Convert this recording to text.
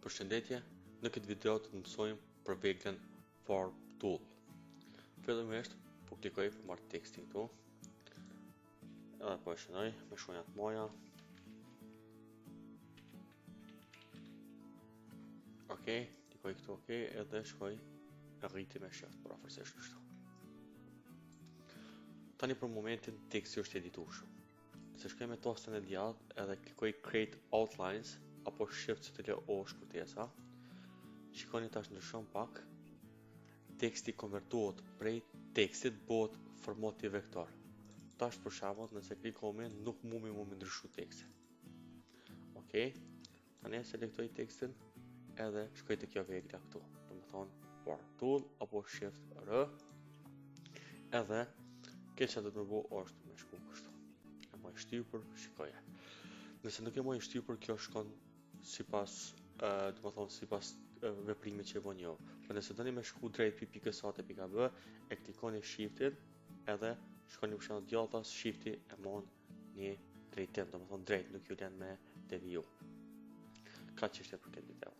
Përshëndetje, në këtë video të mësojmë për veglën Form Tool. Fillimisht, po klikoj për marrë tekstin këtu. Edhe po e shënoj me shkronjat moja. Ok, klikoj këtu ok, edhe shkoj e rriti me shift, për afërsisht kështu. Tani për momentin teksti është editueshëm. Se shkoj me tastën e djathtë edhe klikoj Create Outlines apo shift CTRL O shkurtesa. Shikoni tash ndryshon pak. Teksti konvertohet prej tekstit bëhet formati vektor. Tash për shembull, nëse klikoj nuk mundi më ndryshu tekstin. Okej. Tani selektoj tekstin edhe shkoj te kjo vegla këtu. Domethënë Form Tool apo Shift R. Edhe kjo që do të më bëj është me shku kështu. E më shtypur, shikoje. Nëse nuk e më shtypur, kjo shkon sipas veprimit që e bën jo. Por nëse doni me shku drejt pikës A te pika B, e klikoni shiftin edhe shkoni për shembull djathtas, shifti e mon një drejtim, domethënë drejt, nuk ju lën me deviju. Ka çështje për këtë video.